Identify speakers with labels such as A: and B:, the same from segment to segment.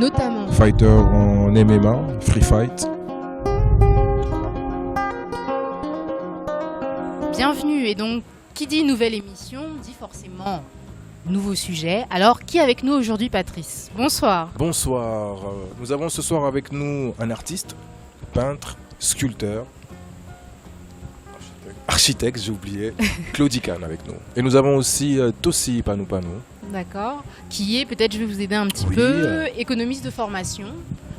A: Notamment.
B: Fighter en MMA, free fight.
A: Bienvenue, et donc qui dit nouvelle émission dit forcément nouveau sujet. Alors qui est avec nous aujourd'hui, Patrice? Bonsoir.
B: Bonsoir. Nous avons ce soir avec nous un artiste, peintre, sculpteur, architecte, j'ai oublié, Claudie Kahn avec nous. Et nous avons aussi Tossi Panou.
A: D'accord. Qui est, peut-être je vais vous aider un petit peu, économiste de formation.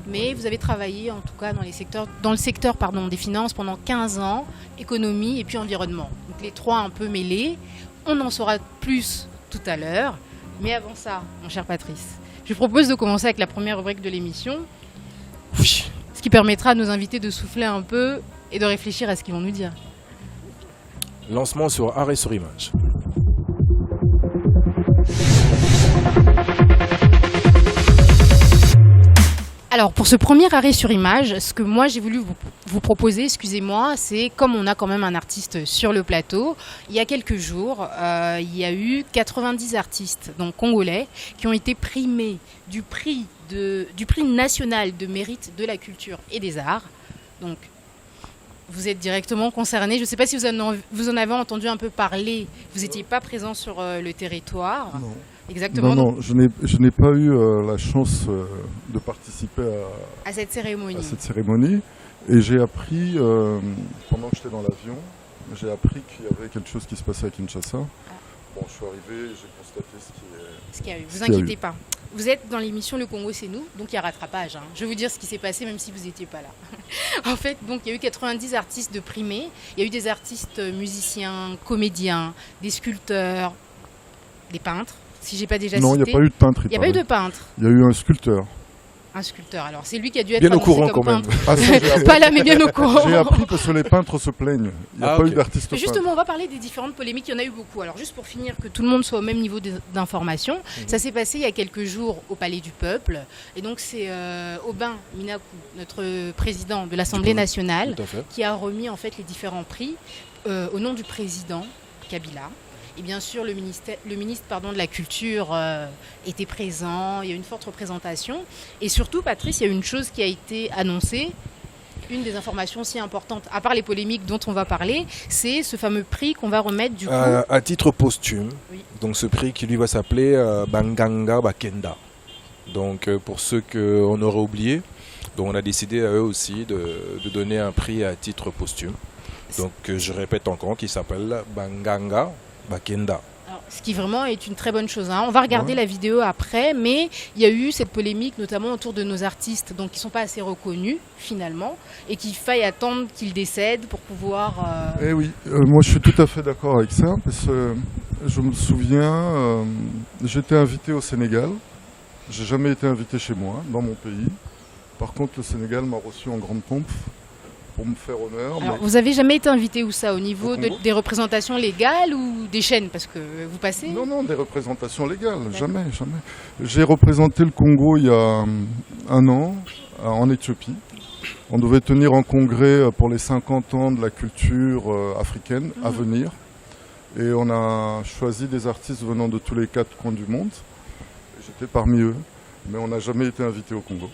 A: Mais vous avez travaillé en tout cas dans le secteur des finances pendant 15 ans, économie et puis environnement. Donc les trois un peu mêlés. On en saura plus tout à l'heure. Mais avant ça, mon cher Patrice, je propose de commencer avec la première rubrique de l'émission.
B: Oui.
A: Ce qui permettra à nos invités de souffler un peu et de réfléchir à ce qu'ils vont nous dire.
B: Lancement sur Arrêt sur Image.
A: Alors pour ce premier arrêt sur image, ce que moi j'ai voulu vous proposer, excusez-moi, c'est comme on a quand même un artiste sur le plateau, il y a quelques jours, il y a eu 90 artistes donc congolais qui ont été primés du prix national de mérite de la culture et des arts. Donc vous êtes directement concernés. Je ne sais pas si vous en avez entendu un peu parler. Vous n'étiez pas présent sur le territoire.
C: Non.
A: Exactement.
C: Non, je n'ai pas eu la chance de participer
A: à cette
C: cérémonie. Et j'ai appris, pendant que j'étais dans l'avion, j'ai appris qu'il y avait quelque chose qui se passait à Kinshasa. Bon, je suis arrivé et j'ai constaté ce qu'il y a eu.
A: Vous inquiétez pas. Vous êtes dans l'émission Le Congo c'est nous, donc il y a rattrapage. Je vais vous dire ce qui s'est passé même si vous n'étiez pas là. En fait, donc il y a eu 90 artistes de primés. Il y a eu des artistes musiciens, comédiens, des sculpteurs, des peintres. Si j'ai pas déjà cité.
C: Non, il n'y a pas eu de peintre.
A: Il n'y a pas eu de peintre.
C: Il y a eu un sculpteur.
A: Un sculpteur. Alors c'est lui qui a dû être
B: bien au courant
A: comme
B: quand même.
A: peintre. Pas là, mais bien au courant.
C: J'ai appris parce que les peintres se plaignent. Il n'y a pas eu d'artiste peintre.
A: Justement, on va parler des différentes polémiques. Il y en a eu beaucoup. Alors juste pour finir, que tout le monde soit au même niveau d'information, ça s'est passé il y a quelques jours au Palais du Peuple. Et donc c'est Aubin Minakou, notre président de l'Assemblée nationale, qui a remis en fait les différents prix au nom du président Kabila. Et bien sûr, le ministre de la Culture était présent, il y a eu une forte représentation. Et surtout, Patrice, il y a une chose qui a été annoncée, une des informations si importantes, à part les polémiques dont on va parler, c'est ce fameux prix qu'on va remettre du coup...
B: à titre posthume,
A: oui.
B: Donc ce prix qui lui va s'appeler Banganga Bakenda. Donc pour ceux qu'on aurait oublié, donc on a décidé à eux aussi de donner un prix à titre posthume. Donc je répète encore, qui s'appelle Banganga Bakenda.
A: Alors, ce qui vraiment est une très bonne chose. On va regarder la vidéo après, mais il y a eu cette polémique notamment autour de nos artistes donc, qui ne sont pas assez reconnus finalement et qu'il faille attendre qu'ils décèdent pour pouvoir...
C: Eh oui, moi je suis tout à fait d'accord avec ça parce que je me souviens, j'étais invité au Sénégal. J'ai jamais été invité chez moi, dans mon pays. Par contre, le Sénégal m'a reçu en grande pompe pour me faire honneur.
A: Alors, vous avez jamais été invité où ça? Au niveau des représentations légales ou des chaînes? Parce que vous passez...
C: Non, des représentations légales, jamais. J'ai représenté le Congo il y a un an, en Éthiopie. On devait tenir un congrès pour les 50 ans de la culture africaine à venir. Et on a choisi des artistes venant de tous les 4 coins du monde. J'étais parmi eux, mais on n'a jamais été invité au Congo.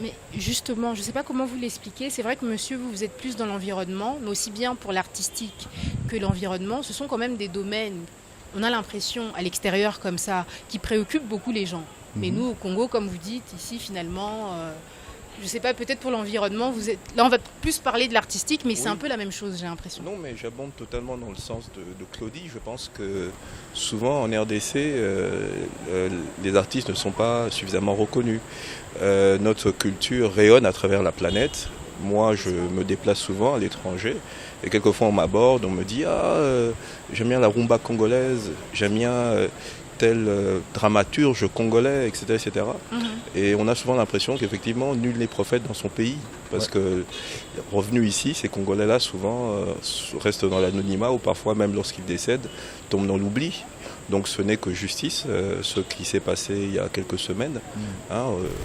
A: Mais justement, je ne sais pas comment vous l'expliquer, c'est vrai que monsieur, vous êtes plus dans l'environnement, mais aussi bien pour l'artistique que l'environnement, ce sont quand même des domaines, on a l'impression à l'extérieur comme ça, qui préoccupent beaucoup les gens. Mais nous au Congo, comme vous dites, ici finalement, je ne sais pas, peut-être pour l'environnement, là on va plus parler de l'artistique, mais c'est un peu la même chose, j'ai l'impression.
D: Non, mais j'abonde totalement dans le sens de Claudie. Je pense que souvent en RDC, les artistes ne sont pas suffisamment reconnus. Notre culture rayonne à travers la planète. Moi, je me déplace souvent à l'étranger et quelquefois on m'aborde, on me dit j'aime bien la rumba congolaise, j'aime bien tel dramaturge congolais, etc. etc. Et on a souvent l'impression qu'effectivement, nul n'est prophète dans son pays. Parce que revenus ici, ces Congolais-là, souvent, restent dans l'anonymat ou parfois, même lorsqu'ils décèdent, tombent dans l'oubli. Donc ce n'est que justice, ce qui s'est passé il y a quelques semaines,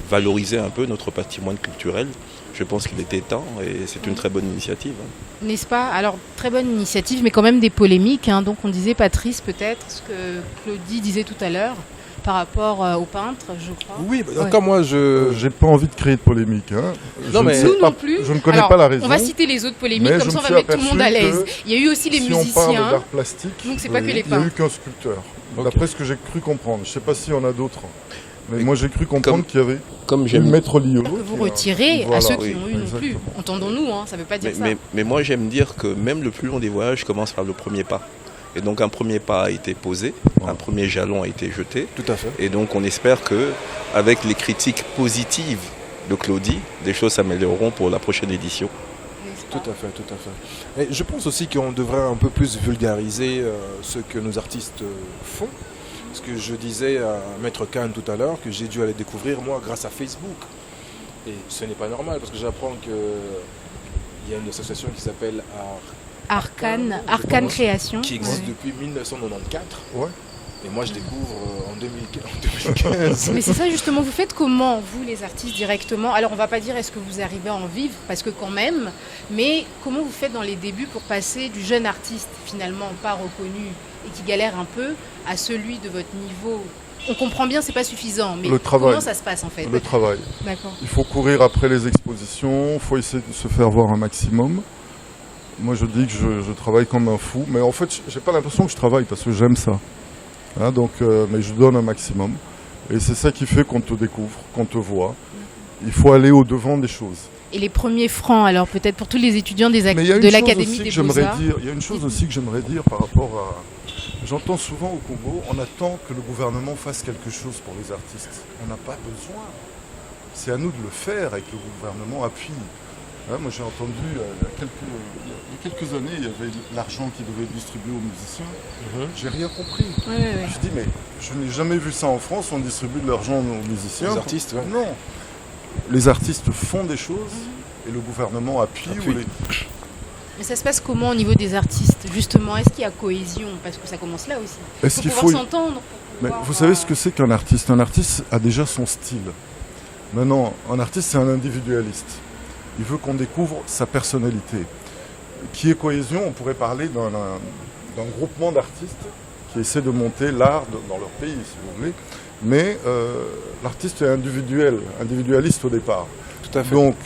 D: valoriser un peu notre patrimoine culturel. Je pense qu'il était temps et c'est une très bonne initiative.
A: N'est-ce pas? Alors, très bonne initiative, mais quand même des polémiques. Donc on disait, Patrice, peut-être, ce que Claudie disait tout à l'heure, par rapport aux peintres, je crois.
B: Oui, encore moi,
C: J'ai pas envie de créer de polémique. Hein.
B: Non, mais
A: nous non plus.
C: Je ne connais
A: Alors,
C: pas la raison.
A: On va citer les autres polémiques,
C: mais
A: comme ça on va mettre tout le monde à l'aise. Il y a eu aussi les
C: si on
A: musiciens.
C: parle d'art plastique,
A: Donc c'est pas que les
C: il n'y a
A: peintres.
C: eu qu'un sculpteur.
B: Ok.
C: D'après ce que j'ai cru comprendre. Je ne sais pas s'il y en a d'autres. Mais
D: Mais
C: moi j'ai cru comprendre qu'il y avait
D: Comme
C: eu
D: j'aime
C: Maître Lio.
A: Que vous
C: qui a-
A: retirez
C: Voilà.
A: à ceux qui
D: Oui,
A: ont eu non plus.
C: exactement.
A: Entendons-nous, hein, ça ne veut pas dire ça.
D: mais moi j'aime dire que même le plus long des voyages commence par le premier pas. Et donc un premier pas a été posé, un premier jalon a été jeté.
B: tout à fait.
D: Et donc on espère que avec les critiques positives de Claudie, des choses s'amélioreront pour la prochaine édition.
B: Tout à fait, tout à fait. Et je pense aussi qu'on devrait un peu plus vulgariser ce que nos artistes font. Parce que je disais à Maître Kahn tout à l'heure que j'ai dû aller découvrir moi grâce à Facebook. Et ce n'est pas normal parce que j'apprends qu'il y a une association qui s'appelle
A: Arcane
B: pense,
A: Création.
B: qui existe
A: Ouais.
B: depuis 1994.
C: Ouais.
B: Et moi je découvre en 2015.
A: Mais c'est ça justement, vous faites comment, vous les artistes directement? Alors on va pas dire est-ce que vous arrivez à en vivre, parce que quand même, mais comment vous faites dans les débuts pour passer du jeune artiste finalement pas reconnu et qui galère un peu à celui de votre niveau? On comprend bien, c'est pas suffisant, mais
C: Le travail.
A: comment ça se passe en fait?
C: Le travail.
A: D'accord.
C: Il faut courir après les expositions, il faut essayer de se faire voir un maximum. Moi je dis que je travaille comme un fou, mais en fait j'ai pas l'impression que je travaille parce que j'aime ça. Hein, donc, mais je donne un maximum. Et c'est ça qui fait qu'on te découvre, qu'on te voit. Il faut aller au-devant des choses.
A: Et les premiers francs, alors peut-être pour tous les étudiants
C: Mais il y a une
A: de
C: chose
A: l'Académie
C: aussi
A: des
C: que j'aimerais
A: Beaux-Arts.
C: dire. Il y a une chose aussi que j'aimerais dire par rapport à. J'entends souvent au Congo, on attend que le gouvernement fasse quelque chose pour les artistes. On n'a pas besoin. C'est à nous de le faire et que le gouvernement appuie. Hein, moi j'ai entendu il y a quelques années, il y avait l'argent qui devait être distribué aux musiciens. J'ai rien compris.
A: Ouais, ouais, ouais.
C: Je dis mais je n'ai jamais vu ça en France, on distribue de l'argent aux musiciens.
B: Les artistes, ouais.
C: Non. Les artistes font des choses et le gouvernement appuie.
B: Appuie.
C: Ou les...
A: Mais ça se passe comment au niveau des artistes, justement? Est-ce qu'il y a cohésion? Parce que ça commence là aussi.
C: Est-ce
A: Pour
C: qu'il
A: pouvoir
C: faut...
A: s'entendre.
C: Mais vous savez ce que c'est qu'un artiste? Un artiste a déjà son style. Maintenant, un artiste, c'est un individualiste. Il veut qu'on découvre sa personnalité. Qui est cohésion? On pourrait parler d'un groupement d'artistes qui essaient de monter l'art dans leur pays, si vous voulez. Mais l'artiste est individualiste au départ.
B: Tout à fait.
C: Donc,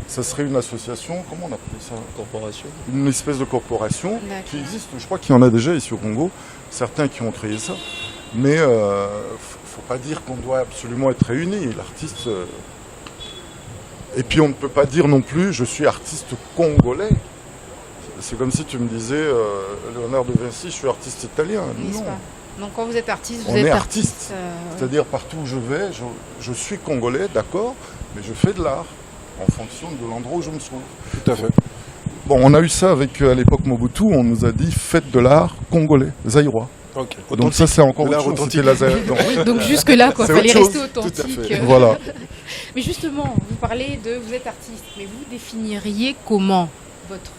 C: ça serait une association, comment on appelle ça?
D: Corporation.
C: Une espèce de corporation
A: D'accord.
C: qui existe. Je crois qu'il y en a déjà ici au Congo, certains qui ont créé ça. Mais faut pas dire qu'on doit absolument être réunis. L'artiste. Et puis on ne peut pas dire non plus je suis artiste congolais. C'est comme si tu me disais Léonard de Vinci, je suis artiste italien.
A: N'est-ce
C: Non.
A: pas? Donc quand vous êtes artiste, vous
C: On
A: êtes
C: est
A: artiste.
C: C'est-à-dire partout où je vais, je suis congolais, d'accord, mais je fais de l'art en fonction de l'endroit où je me trouve.
B: Tout à fait.
C: Bon, on a eu ça avec à l'époque Mobutu, on nous a dit faites de l'art congolais, zaïrois.
B: Ok.
C: Donc ça c'est encore
B: L'art
C: autre chose.
B: authentique.
C: C'était la zaï- donc,
A: Donc jusque-là, quoi,
C: C'est
A: fallait
C: autre
A: rester
C: chose.
A: authentique.
B: Tout à fait.
C: voilà.
A: Mais justement, vous parlez de vous êtes artiste, mais vous définiriez comment votre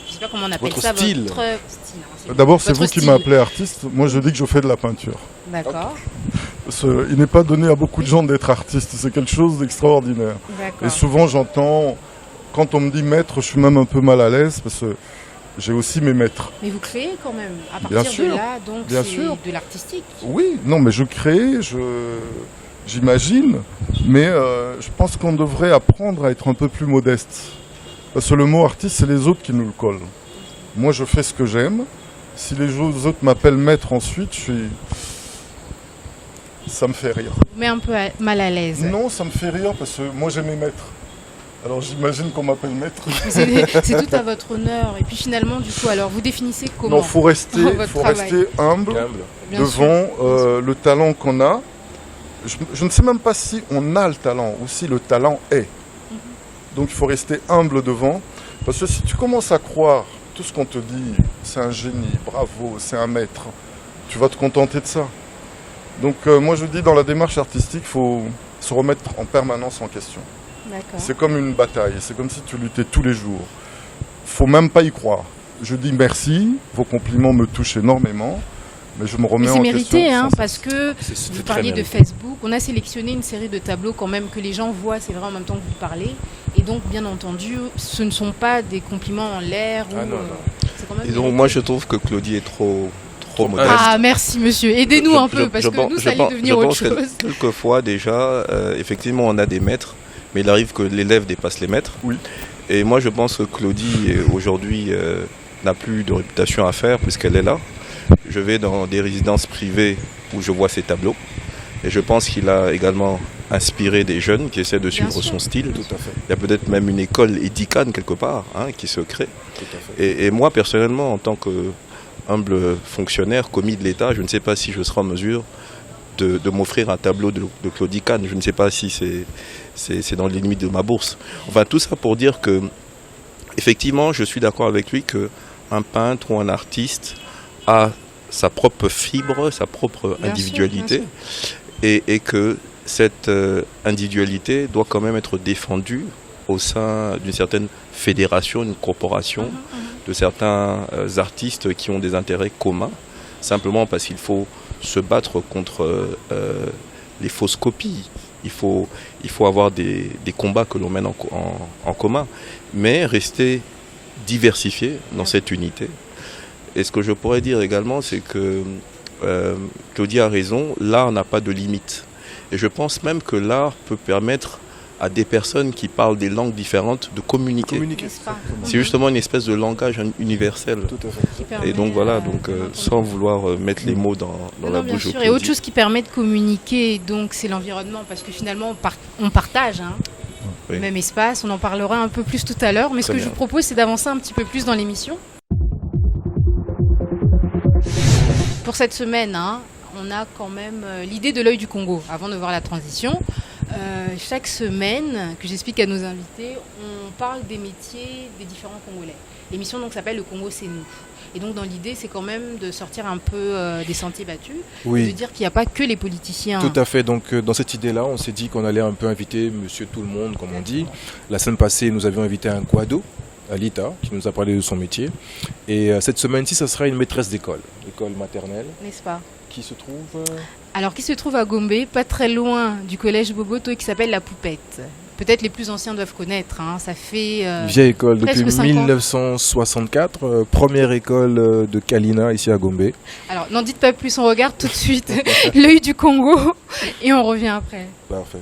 A: je sais pas comment on appelle
B: Votre
A: ça,
B: style.
A: votre style. Hein, c'est
C: D'abord c'est
A: votre
C: vous qui
A: style.
C: m'appelez artiste, moi je dis que je fais de la peinture.
A: D'accord,
C: Il n'est pas donné à beaucoup de gens d'être artiste, c'est quelque chose d'extraordinaire.
A: d'accord.
C: Et souvent j'entends, quand on me dit maître, je suis même un peu mal à l'aise parce que j'ai aussi mes maîtres.
A: Mais vous créez quand même à
C: Bien
A: partir
C: sûr,
A: de là, donc
C: bien
A: c'est
C: sûr.
A: de l'artistique.
C: Oui, non mais je crée, j'imagine, mais je pense qu'on devrait apprendre à être un peu plus modeste. Parce que le mot artiste, c'est les autres qui nous le collent. Moi je fais ce que j'aime. Si les autres m'appellent maître ensuite, ça me fait rire.
A: Vous met un peu mal à l'aise.
C: Non, ça me fait rire parce que moi j'ai mes maîtres. Alors j'imagine qu'on m'appelle maître.
A: C'est tout à votre honneur. Et puis finalement, du coup, alors vous définissez comment?
C: Non, faut rester
A: Votre travail.
C: humble
B: Humble.
A: Bien sûr.
C: devant le talent qu'on a. Je ne sais même pas si on a le talent ou si le talent est. Donc il faut rester humble devant. Parce que si tu commences à croire tout ce qu'on te dit, c'est un génie, bravo, c'est un maître, tu vas te contenter de ça. Donc moi je dis dans la démarche artistique, il faut se remettre en permanence en question.
A: D'accord.
C: C'est comme une bataille, c'est comme si tu luttais tous les jours. Faut même pas y croire. Je dis merci, vos compliments me touchent énormément, mais je me remets
A: Mais
C: en
A: c'est
C: question.
A: mérité, hein,
C: sans-
A: parce que
B: C'était
A: vous
B: très
A: parliez de
B: mérité.
A: Facebook. On a sélectionné une série de tableaux quand même que les gens voient, c'est vrai, en même temps que vous parlez. Et donc, bien entendu, ce ne sont pas des compliments en l'air.
B: Ah
A: ou,
B: non, non.
A: c'est quand même
D: Et donc
A: mérité.
D: moi je trouve que Claudie est trop trop modeste.
A: Ah, merci monsieur. Aidez-nous un peu, parce que nous, ça allait devenir autre chose.
D: Quelquefois, déjà, effectivement, on a des maîtres, mais il arrive que l'élève dépasse les maîtres.
C: Oui.
D: Et moi, je pense que Claudie, aujourd'hui, n'a plus de réputation à faire, puisqu'elle est là. Je vais dans des résidences privées où je vois ses tableaux. Et je pense qu'il a également inspiré des jeunes qui essaient de suivre son style.
B: Tout à fait.
D: Il y a peut-être même une école édicane quelque part qui se crée.
B: Tout à fait.
D: Et moi, personnellement, en tant que humble fonctionnaire, commis de l'État, je ne sais pas si je serai en mesure de m'offrir un tableau de Claudie Kahn. Je ne sais pas si c'est dans les limites de ma bourse. Enfin, tout ça pour dire que, effectivement, je suis d'accord avec lui qu'un peintre ou un artiste a sa propre fibre, sa propre individualité.
A: Bien sûr.
D: Et que cette individualité doit quand même être défendue au sein d'une certaine fédération, d'une corporation, de certains artistes qui ont des intérêts communs, simplement parce qu'il faut se battre contre les fausses copies. Il faut avoir des combats que l'on mène en commun, mais rester diversifié dans cette unité. Et ce que je pourrais dire également, c'est que Claudie a raison, l'art n'a pas de limite. Et je pense même que l'art peut permettre à des personnes qui parlent des langues différentes de communiquer. C'est justement une espèce de langage universel.
B: Tout à fait.
D: Et donc voilà, sans vouloir mettre les mots dans la bouche de Claudie.
A: Et autre chose qui permet de communiquer, donc c'est l'environnement, parce que finalement on partage le même espace, on en parlera un peu plus tout à l'heure, mais ce que je vous propose, c'est d'avancer un petit peu plus dans l'émission. Pour cette semaine, on a quand même l'idée de l'œil du Congo, avant de voir la transition. Chaque semaine, que j'explique à nos invités, on parle des métiers des différents Congolais. L'émission donc s'appelle Le Congo c'est nous. Et donc dans l'idée, c'est quand même de sortir un peu des sentiers battus, et de dire qu'il n'y a pas que les politiciens.
B: Tout à fait. Donc dans cette idée-là, on s'est dit qu'on allait un peu inviter Monsieur Tout le Monde, comme on dit. La semaine passée, nous avions invité un Kwado, Alita, qui nous a parlé de son métier. Et cette semaine-ci, ça sera une maîtresse d'école maternelle.
A: N'est-ce pas?
B: Qui se trouve
A: Alors, qui se trouve à Gombe, pas très loin du collège Boboto, et qui s'appelle La Poupette. Peut-être les plus anciens doivent connaître. Ça fait
B: vieille école depuis
A: 5 ans.
B: 1964, première école de Kalina ici à Gombe.
A: Alors, n'en dites pas plus, on regarde tout de suite l'œil du Congo et on revient après.
B: Parfait.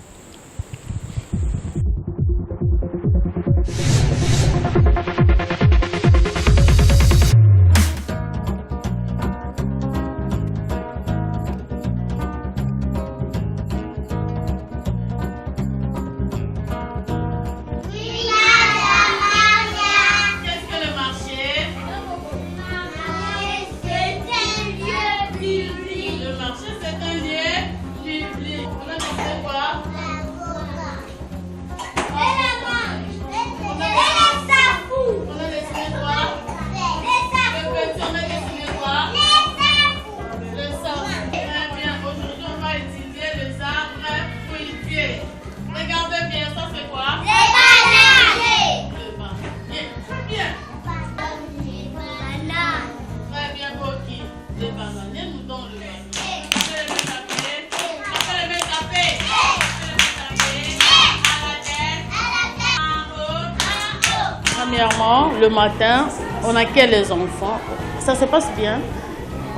E: Premièrement, le matin, on accueille les enfants. Ça se passe bien.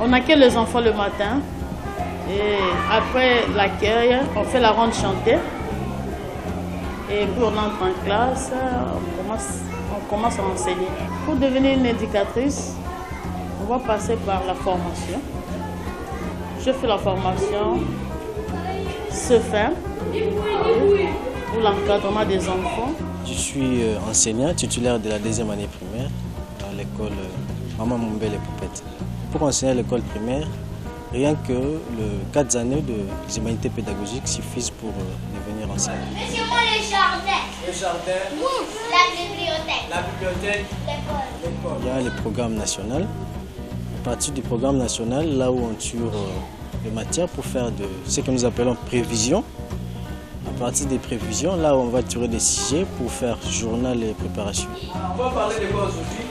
E: On accueille les enfants le matin. Et après l'accueil, on fait la ronde chantée. Et puis on entre en classe, on commence à enseigner. Pour devenir une éducatrice, on va passer par la formation. Je fais la formation CEFEM pour l'encadrement des enfants.
F: Je suis enseignant titulaire de la 2e année primaire à l'école Maman Mombele Poupette. Pour enseigner à l'école primaire, rien que les 4 années des humanités pédagogiques suffisent pour devenir enseignant.
G: Laissez-moi le jardin.
F: Le jardin.
G: La bibliothèque.
F: La bibliothèque.
G: L'école.
F: Il y a le programme national. À partir du programme national, là où on tire les matières pour faire de ce que nous appelons prévision. À partir des prévisions, là on va tirer des sujets pour faire journal et préparation. On va parler de quoi aujourd'hui?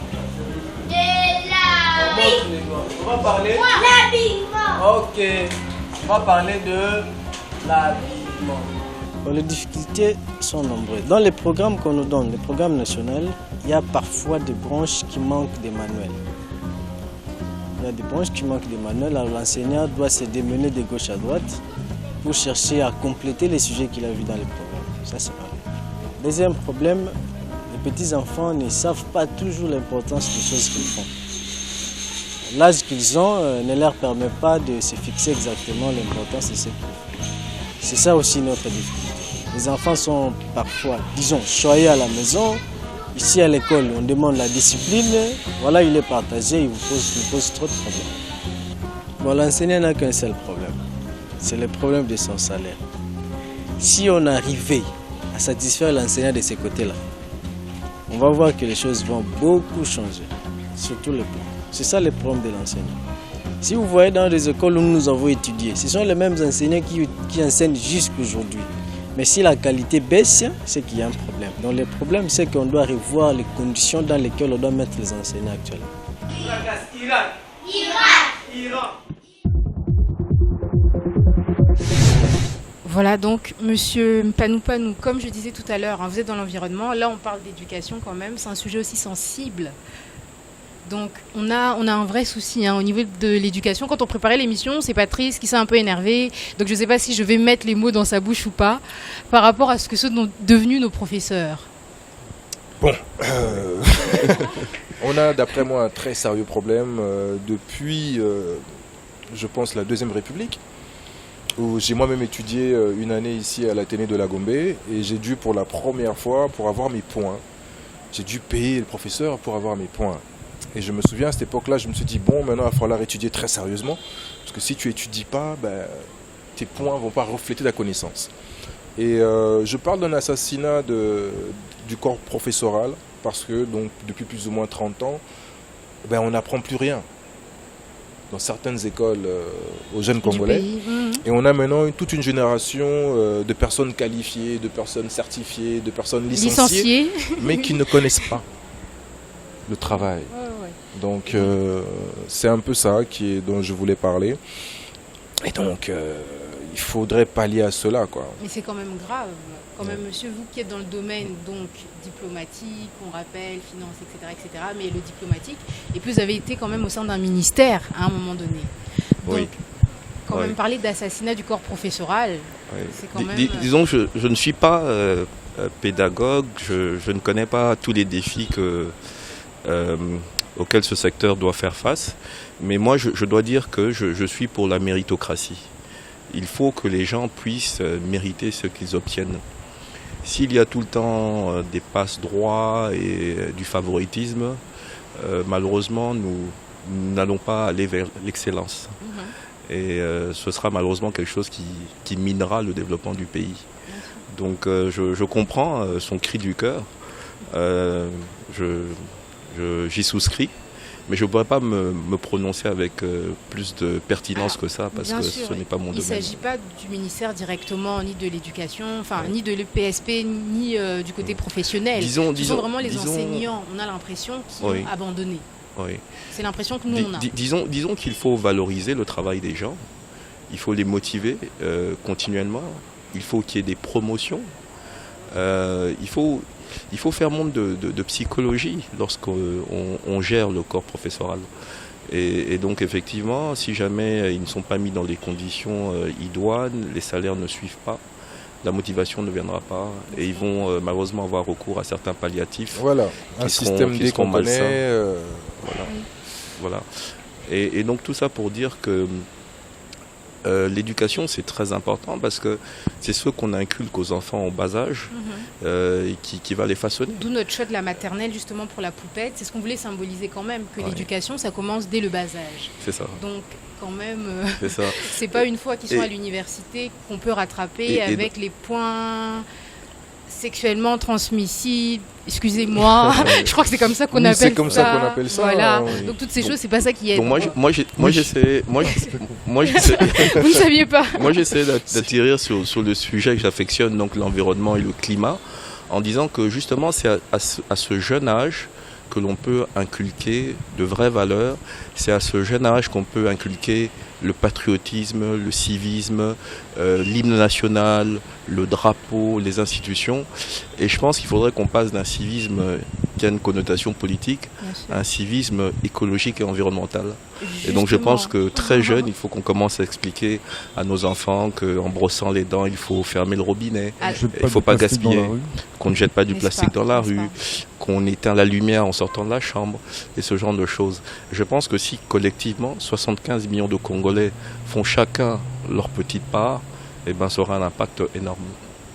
G: De l'habillement.
F: On va parler
G: L'habillement.
F: Ok. On va parler de l'habillement. Les difficultés sont nombreuses. Dans les programmes qu'on nous donne, les programmes nationaux, il y a parfois des branches qui manquent des manuels. il y a des branches qui manquent de manuels, alors l'enseignant doit se démener de gauche à droite pour chercher à compléter les sujets qu'il a vus dans les programmes. Ça, c'est pas bien. Deuxième problème, les petits-enfants ne savent pas toujours l'importance des choses qu'ils font. L'âge qu'ils ont ne leur permet pas de se fixer exactement l'importance de ce qu'ils font. C'est ça aussi notre difficulté. Les enfants sont parfois, disons, choyés à la maison. Ici à l'école, on demande la discipline. Voilà, il est partagé, il pose trop de problèmes. Bon, l'enseignant n'a qu'un seul problème. C'est le problème de son salaire. Si on arrivait à satisfaire l'enseignant de ce côté-là, on va voir que les choses vont beaucoup changer, sur tous les plans. C'est ça le problème de l'enseignant. Si vous voyez dans les écoles où nous avons étudié, ce sont les mêmes enseignants qui enseignent jusqu'aujourd'hui. Mais si la qualité baisse, c'est qu'il y a un problème. Donc le problème, c'est qu'on doit revoir les conditions dans lesquelles on doit mettre les enseignants actuellement.
A: Voilà, donc Monsieur Mpanou, comme je disais tout à l'heure, hein, vous êtes dans l'environnement. Là, on parle d'éducation quand même. C'est un sujet aussi sensible. Donc, on a un vrai souci au niveau de l'éducation. Quand on préparait l'émission, c'est Patrice qui s'est un peu énervé. Donc, je ne sais pas si je vais mettre les mots dans sa bouche ou pas, par rapport à ce que sont devenus nos professeurs.
B: Bon, on a d'après moi un très sérieux problème depuis, je pense, la Deuxième République, où j'ai moi-même étudié une année ici à l'Athénée de la Gombe, et j'ai dû pour la première fois, pour avoir mes points, j'ai dû payer le professeur pour avoir mes points. Et je me souviens à cette époque-là, je me suis dit, bon, maintenant il va falloir étudier très sérieusement, parce que si tu n'étudies pas, tes points ne vont pas refléter ta connaissance. Et je parle d'un assassinat du corps professoral, parce que donc, depuis plus ou moins 30 ans, on n'apprend plus rien dans certaines écoles aux jeunes Congolais. Et on a maintenant toute une génération de personnes qualifiées, de personnes certifiées, de personnes licenciées. Mais qui ne connaissent pas le travail. Donc c'est un peu ça dont je voulais parler. Et donc il faudrait pallier à cela, quoi.
A: Mais c'est quand même grave. Quand même, monsieur, vous qui êtes dans le domaine donc diplomatique, on rappelle, finance, etc., mais le diplomatique, et puis vous avez été quand même au sein d'un ministère à un moment donné. Donc, quand même parler d'assassinat du corps professoral, c'est quand même...
D: Disons que je ne suis pas pédagogue, je ne connais pas tous les défis auxquels ce secteur doit faire face, mais moi je dois dire que je suis pour la méritocratie. Il faut que les gens puissent mériter ce qu'ils obtiennent. S'il y a tout le temps des passe-droits et du favoritisme, malheureusement, nous n'allons pas aller vers l'excellence. Et ce sera malheureusement quelque chose qui minera le développement du pays. Donc je comprends son cri du cœur, j'y souscris. Mais je ne pourrais pas me prononcer avec plus de pertinence que ça, parce que ce n'est pas mon domaine.
A: Il ne s'agit pas du ministère directement, ni de l'éducation, ni de l'EPSP, ni du côté professionnel. Ce sont vraiment les enseignants, on a l'impression, qui ont abandonné. C'est l'impression que nous, on a.
D: Disons qu'il faut valoriser le travail des gens, il faut les motiver continuellement, il faut qu'il y ait des promotions, il faut faire montre de psychologie lorsqu'on gère le corps professoral. Et donc effectivement, si jamais ils ne sont pas mis dans les conditions idoines, les salaires ne suivent pas, la motivation ne viendra pas et ils vont malheureusement avoir recours à certains palliatifs.
B: Voilà, un système D qu'on connaît.
D: Voilà. Et donc tout ça pour dire que l'éducation, c'est très important parce que c'est ce qu'on inculque aux enfants au bas âge qui va les façonner.
A: D'où notre choix de la maternelle justement pour la poupette. C'est ce qu'on voulait symboliser quand même, que l'éducation, ça commence dès le bas âge.
D: C'est ça.
A: Donc quand même, c'est pas une fois qu'ils sont à l'université qu'on peut rattraper avec les points sexuellement transmissibles. Excusez-moi, je crois que c'est comme ça qu'on appelle ça.
B: C'est comme ça qu'on appelle ça.
A: Voilà. Donc toutes ces choses, c'est pas ça qui aide.
D: Donc moi j'essaie. Vous
A: ne saviez pas.
D: Moi j'essaie d'atterrir sur le sujet que j'affectionne, donc l'environnement et le climat, en disant que justement c'est à ce jeune âge que l'on peut inculquer de vraies valeurs. C'est à ce jeune âge qu'on peut inculquer le patriotisme, le civisme, l'hymne national, le drapeau, les institutions. Et je pense qu'il faudrait qu'on passe d'un civisme qui a une connotation politique, un civisme écologique et environnemental.
A: Justement.
D: Et donc je pense que très jeune, il faut qu'on commence à expliquer à nos enfants qu'en brossant les dents, il faut fermer le robinet, il ne faut pas gaspiller, qu'on ne jette pas du plastique dans la rue, qu'on éteint la lumière en sortant de la chambre, et ce genre de choses. Je pense que si collectivement, 75 millions de Congolais font chacun leur petite part, eh ben, ça aura un impact énorme.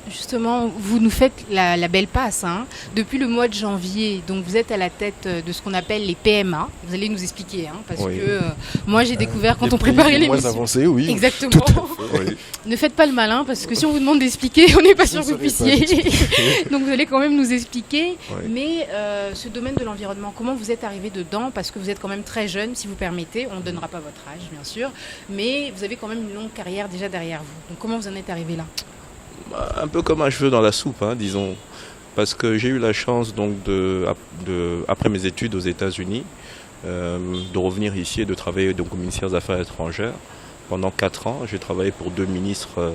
A: Justement, vous nous faites la belle passe. Hein. Depuis le mois de janvier, donc vous êtes à la tête de ce qu'on appelle les PMA. Vous allez nous expliquer, hein, parce que moi j'ai découvert quand on préparait l'émission.
B: Moins avancé, oui.
A: Exactement.
B: Oui.
A: Ne faites pas le malin, parce que si on vous demande d'expliquer, on n'est pas sûr que vous puissiez. Donc vous allez quand même nous expliquer.
D: Oui.
A: Mais ce domaine de l'environnement, comment vous êtes arrivé dedans? Parce que vous êtes quand même très jeune, si vous permettez. On ne donnera pas votre âge, bien sûr. Mais vous avez quand même une longue carrière déjà derrière vous. Donc comment vous en êtes arrivé là?
D: Un peu comme un cheveu dans la soupe, hein, disons. Parce que j'ai eu la chance, donc, après mes études aux États-Unis, de revenir ici et de travailler donc, au ministère des Affaires étrangères. Pendant 4 ans, j'ai travaillé pour 2 ministres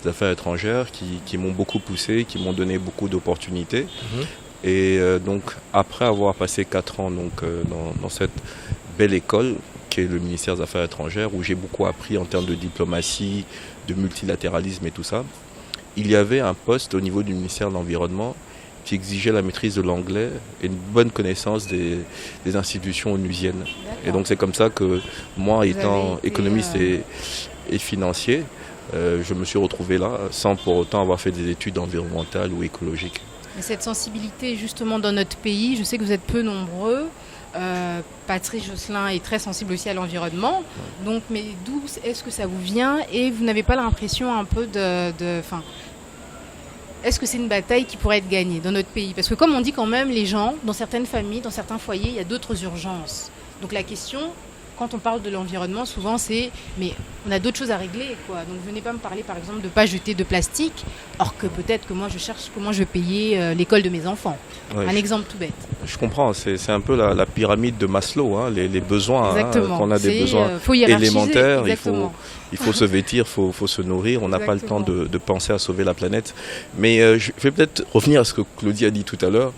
D: des Affaires étrangères qui m'ont beaucoup poussé, qui m'ont donné beaucoup d'opportunités. Et donc, après avoir passé 4 ans donc, dans cette belle école, qui est le ministère des Affaires étrangères, où j'ai beaucoup appris en termes de diplomatie, de multilatéralisme et tout ça, il y avait un poste au niveau du ministère de l'Environnement qui exigeait la maîtrise de l'anglais et une bonne connaissance des institutions onusiennes. Et donc c'est comme ça que moi, étant économiste et financier, je me suis retrouvé là sans pour autant avoir fait des études environnementales ou écologiques.
A: Mais cette sensibilité justement dans notre pays, je sais que vous êtes peu nombreux. Patrice Josselin est très sensible aussi à l'environnement. Donc, mais d'où est-ce que ça vous vient? Et vous n'avez pas l'impression un peu est-ce que c'est une bataille qui pourrait être gagnée dans notre pays? Parce que comme on dit quand même, les gens, dans certaines familles, dans certains foyers, il y a d'autres urgences. Donc la question, quand on parle de l'environnement, souvent c'est mais on a d'autres choses à régler, quoi. Donc venez pas me parler par exemple de ne pas jeter de plastique, or que peut-être que moi je cherche comment je vais payer l'école de mes enfants. Ouais, un exemple tout bête.
D: Je comprends, c'est un peu la pyramide de Maslow, hein, les besoins, hein, qu'on a des besoins élémentaires, il faut se vêtir, il faut se nourrir, on n'a pas le temps de penser à sauver la planète. Mais je vais peut-être revenir à ce que Claudie a dit tout à l'heure,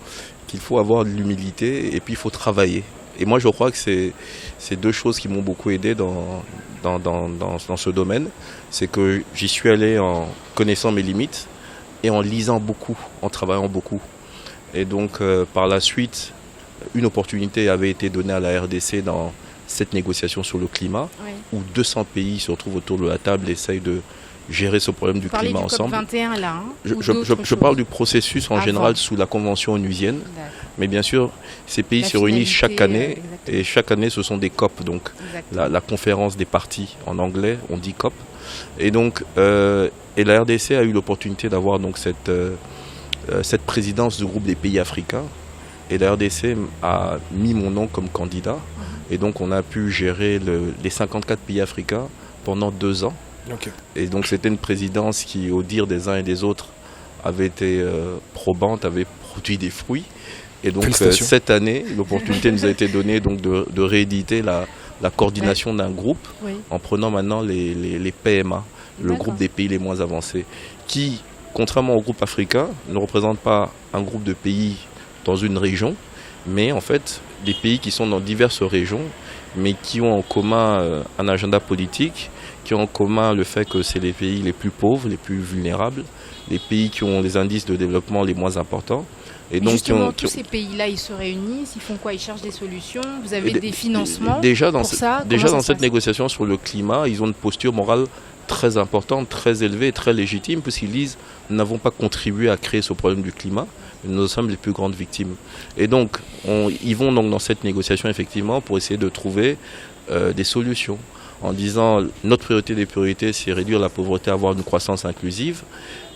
D: qu'il faut avoir de l'humilité et puis il faut travailler. Et moi je crois que c'est 2 choses qui m'ont beaucoup aidé dans ce domaine. C'est que j'y suis allé en connaissant mes limites et en lisant beaucoup, en travaillant beaucoup. Et donc par la suite, une opportunité avait été donnée à la RDC dans cette négociation sur le climat, où 200 pays se retrouvent autour de la table et essayent de gérer ce problème du climat ensemble.
A: Vous parlez du COP21 là, hein,
D: je parle du processus en général sous la Convention onusienne. Mais bien sûr, ces pays se réunissent chaque année et chaque année ce sont des COP. Donc la conférence des parties en anglais, on dit COP. Et donc et la RDC a eu l'opportunité d'avoir donc cette présidence du groupe des pays africains. Et la RDC a mis mon nom comme candidat. Et donc on a pu gérer les 54 pays africains pendant 2 ans. Okay. Et donc c'était une présidence qui, au dire des uns et des autres, avait été probante, avait produit des fruits. Et donc cette année, l'opportunité nous a été donnée donc, de rééditer la coordination d'un groupe en prenant maintenant les PMA, le groupe des pays les moins avancés, qui, contrairement au groupe africain, ne représente pas un groupe de pays dans une région, mais en fait des pays qui sont dans diverses régions, mais qui ont en commun un agenda politique, qui ont en commun le fait que c'est les pays les plus pauvres, les plus vulnérables, les pays qui ont les indices de développement les moins importants.
A: Et donc, justement, tous ces pays-là, ils se réunissent, ils font quoi? Ils cherchent des solutions? Vous avez des financements pour ça?
D: Déjà dans cette négociation sur le climat, ils ont une posture morale très importante, très élevée et très légitime, puisqu'ils disent « nous n'avons pas contribué à créer ce problème du climat, nous sommes les plus grandes victimes ». Et donc, ils vont donc dans cette négociation, effectivement, pour essayer de trouver des solutions, en disant notre priorité des priorités, c'est réduire la pauvreté, avoir une croissance inclusive.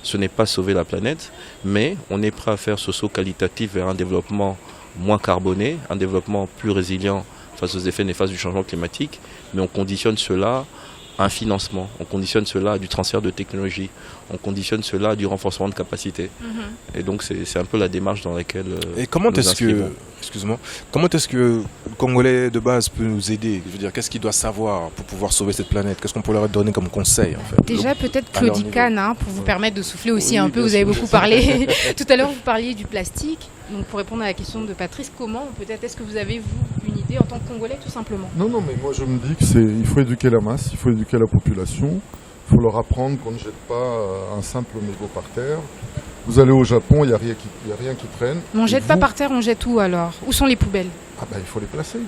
D: Ce n'est pas sauver la planète, mais on est prêt à faire ce saut qualitatif vers un développement moins carboné, un développement plus résilient face aux effets néfastes du changement climatique, mais on conditionne cela à un financement, on conditionne cela à du transfert de technologie, on conditionne cela à du renforcement de capacité. Et donc c'est un peu la démarche dans laquelle
B: et comment est-ce que le Congolais de base peut nous aider? Je veux dire, qu'est-ce qu'il doit savoir pour pouvoir sauver cette planète? Qu'est-ce qu'on peut leur donner comme conseil en fait?
A: Déjà peut-être Claudie Kahn, pour vous permettre de souffler aussi un peu, vous avez beaucoup parlé. Tout à l'heure vous parliez du plastique. Donc pour répondre à la question de Patrice, comment peut-être est-ce que vous avez vous une idée en tant que Congolais tout simplement?
C: Non, mais moi je me dis qu'il faut éduquer la masse, il faut éduquer la population, il faut leur apprendre qu'on ne jette pas un simple mégot par terre. Vous allez au Japon, il n'y a rien qui traîne.
A: Mais on jette pas par terre, on jette où alors? Où sont les poubelles?
C: Ah ben il faut les placer.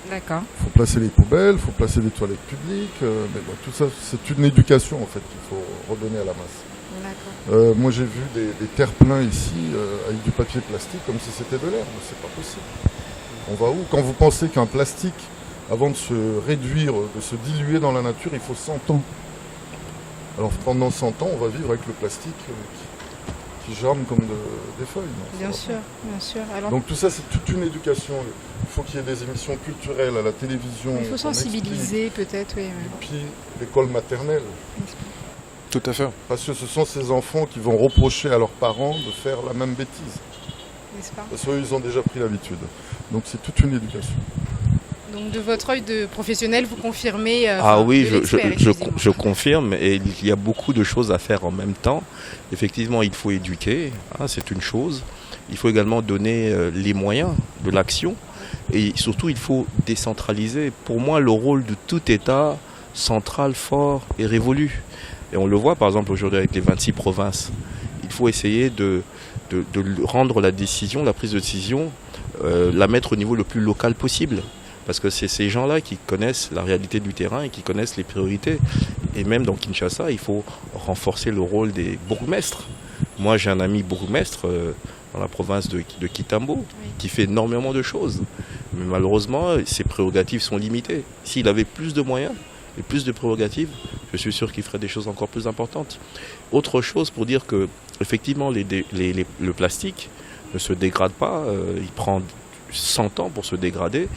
A: D'accord.
C: Il faut placer les poubelles, il faut placer les toilettes publiques. Mais bon, tout ça, c'est une éducation en fait qu'il faut redonner à la masse.
A: D'accord.
C: Moi j'ai vu des terre-pleins ici avec du papier plastique comme si c'était de l'herbe. C'est pas possible. On va où? Quand vous pensez qu'un plastique, avant de se réduire, de se diluer dans la nature, il faut 100 ans. Alors pendant 100 ans, on va vivre avec le plastique qui germe comme des feuilles. Non,
A: Bien sûr, bien sûr. Alors,
C: donc tout ça, c'est toute une éducation. Il faut qu'il y ait des émissions culturelles à la télévision.
A: il faut sensibiliser peut-être, oui.
C: Et puis l'école maternelle.
B: Tout à fait.
C: Parce que ce sont ces enfants qui vont reprocher à leurs parents de faire la même bêtise.
A: N'est-ce pas?
C: Parce qu'eux, ils ont déjà pris l'habitude. Donc c'est toute une éducation.
A: Donc de votre œil de professionnel, vous confirmez
D: Oui,
A: de l'expert, excusez-moi.
D: je confirme, et il y a beaucoup de choses à faire en même temps. Effectivement, il faut éduquer, c'est une chose. Il faut également donner les moyens de l'action, et surtout il faut décentraliser. Pour moi, le rôle de tout État central, fort et révolu. Et on le voit par exemple aujourd'hui avec les 26 provinces. Il faut essayer de rendre la décision, la prise de décision, la mettre au niveau le plus local possible. Parce que c'est ces gens-là qui connaissent la réalité du terrain et qui connaissent les priorités. Et même dans Kinshasa, il faut renforcer le rôle des bourgmestres. Moi, j'ai un ami bourgmestre dans la province de Kitambo qui fait énormément de choses. Mais malheureusement, ses prérogatives sont limitées. S'il avait plus de moyens et plus de prérogatives, je suis sûr qu'il ferait des choses encore plus importantes. Autre chose pour dire que, effectivement, le plastique ne se dégrade pas. Il prend 100 ans pour se dégrader.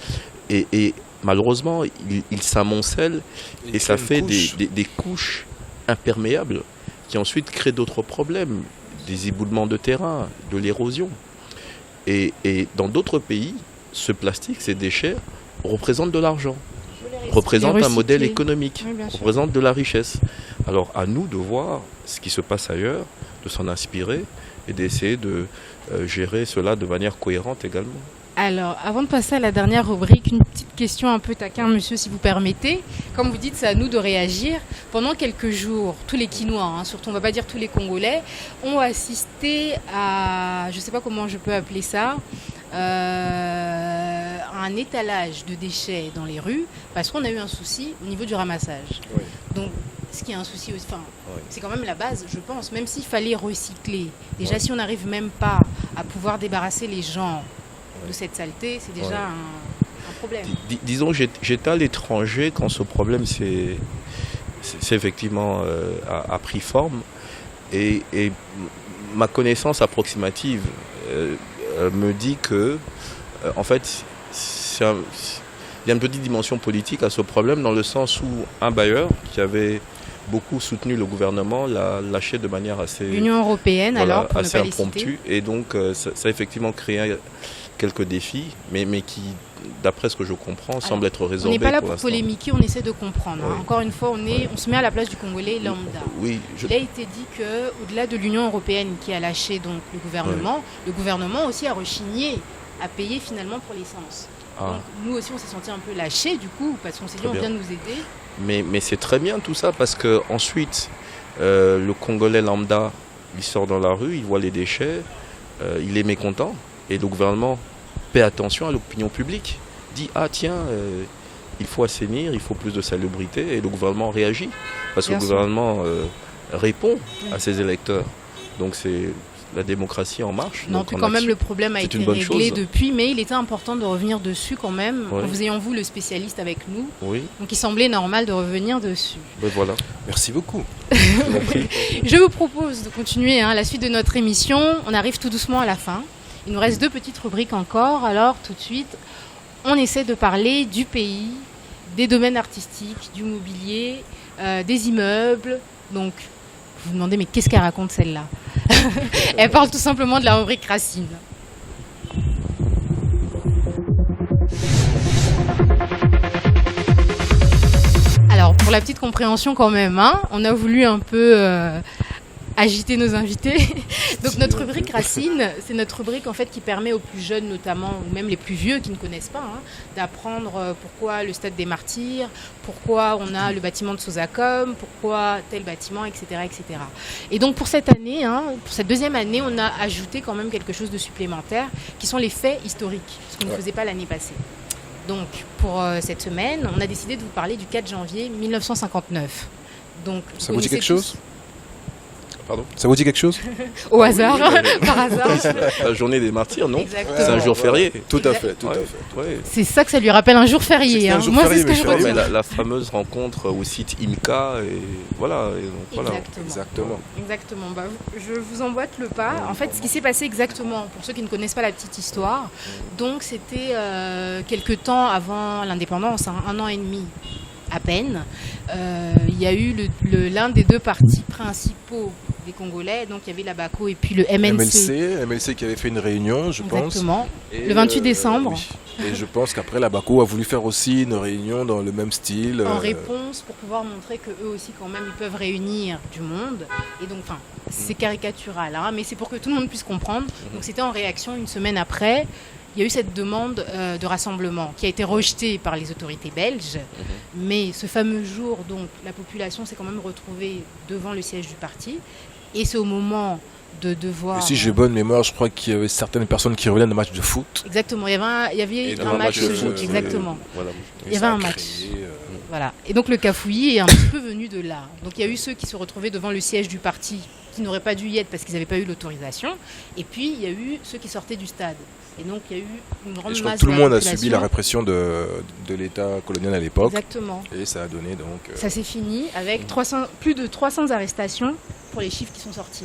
D: Et malheureusement, il s'amoncelle et ça fait des couches imperméables qui ensuite créent d'autres problèmes, des éboulements de terrain, de l'érosion. Et dans d'autres pays, ce plastique, ces déchets, représentent de l'argent, représentent un modèle économique, représentent de la richesse. Alors à nous de voir ce qui se passe ailleurs, de s'en inspirer et d'essayer de gérer cela de manière cohérente également.
A: Alors, avant de passer à la dernière rubrique, une petite question un peu taquin, monsieur, si vous permettez. Comme vous dites, c'est à nous de réagir. Pendant quelques jours, tous les Quinois, surtout on ne va pas dire tous les Congolais, ont assisté à, je ne sais pas comment je peux appeler ça, un étalage de déchets dans les rues, parce qu'on a eu un souci au niveau du ramassage.
D: Oui.
A: Donc, ce qui est un souci aussi, c'est quand même la base, je pense, même s'il fallait recycler. Déjà, si on n'arrive même pas à pouvoir débarrasser les gens de cette saleté, c'est déjà un problème.
D: Disons, j'étais à l'étranger quand ce problème s'est effectivement a pris forme, et ma connaissance approximative me dit que en fait il y a une petite dimension politique à ce problème, dans le sens où un bailleur qui avait beaucoup soutenu le gouvernement l'a lâché de manière assez...
A: L'Union européenne, alors, pour
D: assez
A: ne pas les citer.
D: impromptue, et donc ça a effectivement créé quelques défis, mais qui, d'après ce que je comprends, semble être résorbé.
A: On n'est pas là
D: pour
A: pour polémiquer, on essaie de comprendre.
D: Oui.
A: Encore une fois, on se met à la place du Congolais lambda.
D: Oui,
A: Il a été dit qu'au-delà de l'Union européenne qui a lâché donc le gouvernement aussi a rechigné à payer finalement pour l'essence. Donc nous aussi on s'est senti un peu lâchés du coup, parce qu'on s'est dit on vient de nous aider.
D: Mais c'est très bien tout ça, parce que ensuite le Congolais lambda, il sort dans la rue, il voit les déchets, il est mécontent, et le gouvernement fait attention à l'opinion publique, dit il faut assainir, il faut plus de salubrité, et le gouvernement réagit, parce que le gouvernement répond à ses électeurs. Donc c'est la démocratie en marche.
A: Non, puis quand même le problème a été réglé depuis, mais il était important de revenir dessus quand même, en vous ayant vous le spécialiste avec nous.
D: Oui.
A: Donc il semblait normal de revenir dessus.
D: Ben voilà.
B: Merci beaucoup.
A: Je vous propose de continuer la suite de notre émission. On arrive tout doucement à la fin. Il nous reste 2 petites rubriques encore. Alors tout de suite, on essaie de parler du pays, des domaines artistiques, du mobilier, des immeubles. Donc, vous vous demandez, mais qu'est-ce qu'elle raconte celle-là? Elle parle tout simplement de la rubrique Racine. Alors, pour la petite compréhension quand même, on a voulu un peu agiter nos invités. Donc notre rubrique Racine, c'est notre rubrique en fait qui permet aux plus jeunes notamment, ou même les plus vieux qui ne connaissent pas, d'apprendre pourquoi le Stade des Martyrs, pourquoi on a le bâtiment de Sosacom, pourquoi tel bâtiment, etc., etc. Et donc pour cette année, pour cette deuxième année, on a ajouté quand même quelque chose de supplémentaire, qui sont les faits historiques, ce qu'on ne faisait pas l'année passée. Donc pour cette semaine, on a décidé de vous parler du 4 janvier 1959. Donc,
B: ça vous dit quelque chose ? Pardon ? Ça vous dit quelque chose ?
A: Au hasard, par hasard.
D: La journée des martyrs, non ?
A: Exactement.
D: C'est un jour férié.
B: Tout à fait, tout à fait.
D: Ouais.
A: C'est ça que ça lui rappelle un jour férié.
B: Un jour
A: Moi,
B: férié,
A: c'est ce que je
B: mais
A: retiens.
D: La fameuse rencontre au site IMCA, et voilà. Et donc, voilà.
A: Exactement. Bah, je vous emboîte le pas. En fait, ce qui s'est passé exactement, pour ceux qui ne connaissent pas la petite histoire, donc c'était quelques temps avant l'indépendance, un an et demi à peine. Il y a eu l'un des deux partis principaux des Congolais, donc il y avait la BACO et puis le MLC.
B: MLC qui avait fait une réunion, je pense.
A: Exactement. Le 28 décembre.
B: Oui. Et je pense qu'après la BACO a voulu faire aussi une réunion dans le même style.
A: En réponse, pour pouvoir montrer qu'eux aussi quand même ils peuvent réunir du monde. Et donc, c'est caricatural, mais c'est pour que tout le monde puisse comprendre. Donc c'était en réaction une semaine après. Il y a eu cette demande de rassemblement qui a été rejetée par les autorités belges. Mais ce fameux jour, donc, la population s'est quand même retrouvée devant le siège du parti. Et c'est au moment de devoir...
B: Et si j'ai bonne mémoire, je crois qu'il y avait certaines personnes qui revenaient d'un match de foot.
A: Exactement, il y avait un match de foot, exactement.
D: Voilà.
A: Il y avait un match. Voilà. Et donc le cafouillis est un petit peu venu de là. Donc il y a eu ceux qui se retrouvaient devant le siège du parti, qui n'auraient pas dû y être parce qu'ils n'avaient pas eu l'autorisation. Et puis il y a eu ceux qui sortaient du stade. Et donc il y a eu une grande masse de population.
B: Tout le monde a subi la répression de l'État colonial à l'époque.
A: Exactement.
B: Et ça a donné donc...
A: Ça s'est fini avec plus de 300 arrestations pour les chiffres qui sont sortis.